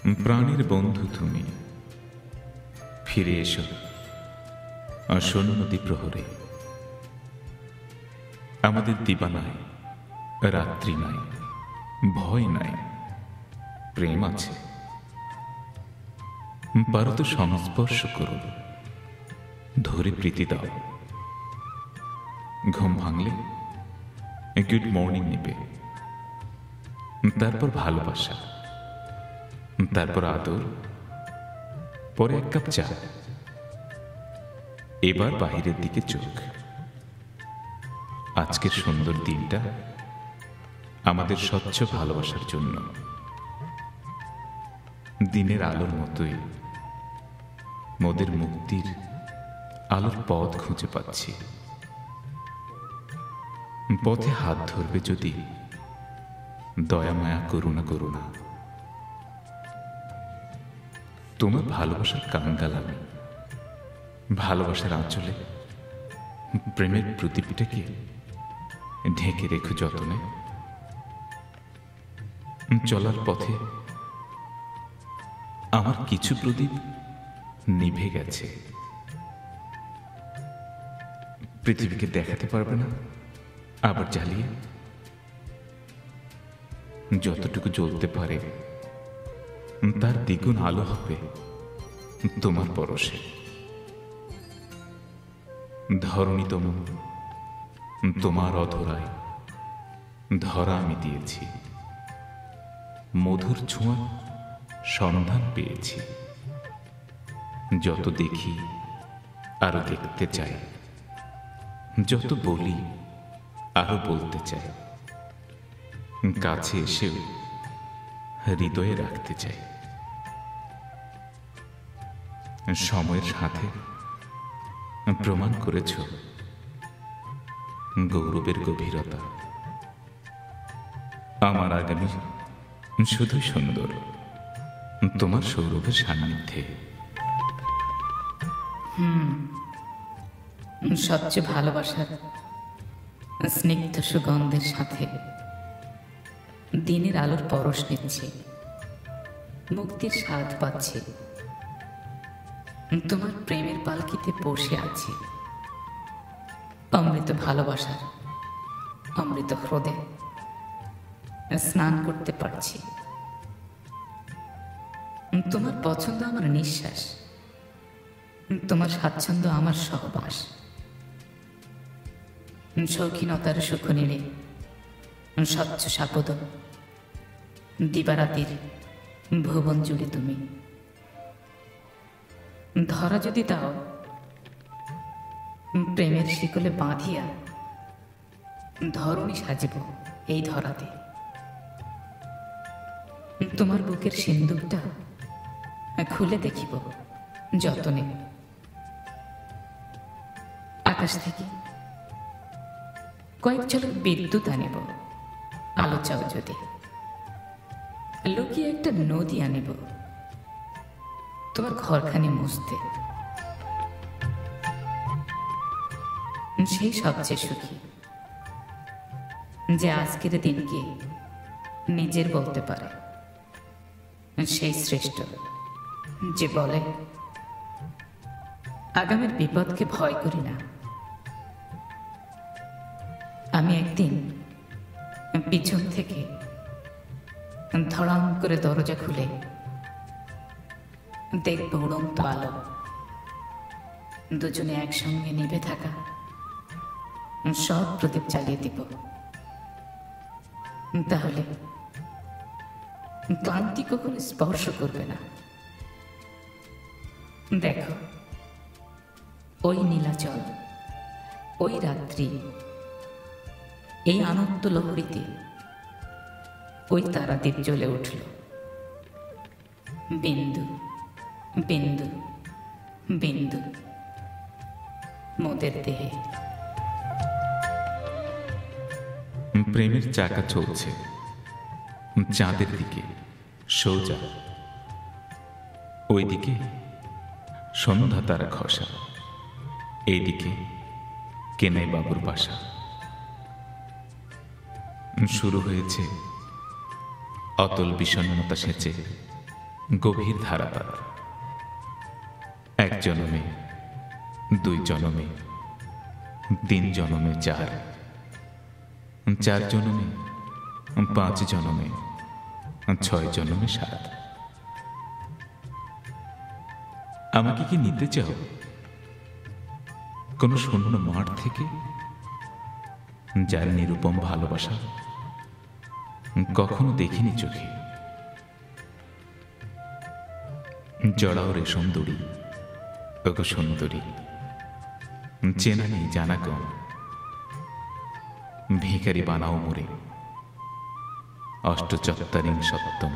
প্রাণের বন্ধু তুমি ফিরে এসো আসন্ন প্রহরে। আমাদের দিবা নাই, রাত্রি নাই, ভয় নাই, প্রেম আছে। পারো তো সংস্পর্শ করো, ধরে প্রীতি দাও। ঘুম ভাঙলে গুড মর্নিং নেবে, তারপর ভালোবাসা, তারপর আদর, পরে এক কাপ চা, এবার বাহিরের দিকে চোখ। আজকের সুন্দর দিনটা আমাদের স্বচ্ছ ভালোবাসার জন্য। দিনের আলোর মতোই মোদের মুক্তির আলোর পথ খুঁজে পাচ্ছি। পথে হাত ধরবে যদি দয়া মায়া করুণা করুণা। তোমার ভালোবাসার কাঙ্গাল আমি, ভালোবাসার আঁচলে প্রেমের প্রদীপটাকে ঢেকে রেখো যতনে। চলার পথে আমার কিছু প্রদীপ নিভে গেছে, পৃথিবীকে দেখাতে পারবে না আবার জ্বালিয়ে। যতটুকু জ্বলতে পারে তার দ্বিগুণ আলো হবে তোমার পরশে। ধরণী তোমার অধরায় ধরা আমি দিয়েছি, মধুর ছোঁয়া সন্ধান পেয়েছি। যত দেখি আরো দেখতে চাই, যত বলি আরো বলতে চাই, কাছে এসেও হৃদয়ে রাখতে চাই। সময়ের সাথে প্রমাণ করেছ গৌরবের গভীরতা। আমার আগামী শুধু সুন্দর তোমার সৌরভের সান্নিধ্যে। স্বচ্ছ ভালোবাসার স্নিগ্ধ সুগন্ধের সাথে দিনের আলোর পরশ নিচ্ছি, মুক্তির স্বাদ পাচ্ছি। তোমার প্রেমের পালকিতে বসে আছি, অমৃত ভালোবাসার অমৃত হ্রদে স্নান করতে পারছি। তোমার পছন্দ আমার নিঃশ্বাস, তোমার স্বাচ্ছন্দ্য আমার সহবাস। শৌখিনতার সুখ নিলে স্বচ্ছ সাপদ দিবারাতির ভুবন জুড়ে তুমি। ধরা যদি দাও প্রেমের শিকলে বাঁধিয়া, ধরণী সাজিব এই ধরাতে। তোমার বুকের সিন্দুকটা খুলে দেখিব যতনে। আকাশ থেকে কয়েক ঝলক বিদ্যুৎ আনিব, আলো চাও যদি। লুকিয়ে একটা নদী আনিব তোমার ঘরখানি মুছতে। সেই সবচেয়ে সুখী যে আজকের দিনকে নিজের বলতে পারে। সেই শ্রেষ্ঠ যে বলে আগামীর বিপদকে ভয় করি না। আমি একদিন পিছন থেকে ধড়াম করে দরজা খুলে দেখব উড়ন্ত আলো, দুজনে একসঙ্গে নিভে থাকা সব প্রদীপ জ্বালিয়ে দিব। তাহলে ক্লান্তি কখনো স্পর্শ করবে না। দেখো ওই নীলাচল, ওই রাত্রি, এই আনন্দ লহরীতে ওই তারাদ্বীপ জ্বলে উঠল বিন্দু বিন্দু বিন্দু মোদের দেহে। প্রেমের চাকা চলছে চাঁদের দিকে সোজা, ওইদিকে সন্ধ্যা তারা ঘষা, এইদিকে কেনাই বাবুর বাসা। শুরু হয়েছে অতল বিষণ্ণতা সেচে গভীর ধারাপাত। এক জনমে, দুই জনমে, তিন জনমে, চার জনমে, পাঁচ জনমে, ছয় জনমে, সাত। আমাকে কি নিতে চাও কোনো শূন্য মাঠ থেকে, যার নিরুপম ভালোবাসা কখনো দেখিনি চোখে? জড়াও রেশম দড়ি, ওগো সুন্দরী, চেনা নেই জানা কম, ভিখারি বানাও মোরে, অষ্টচত্বরিং সত্যম।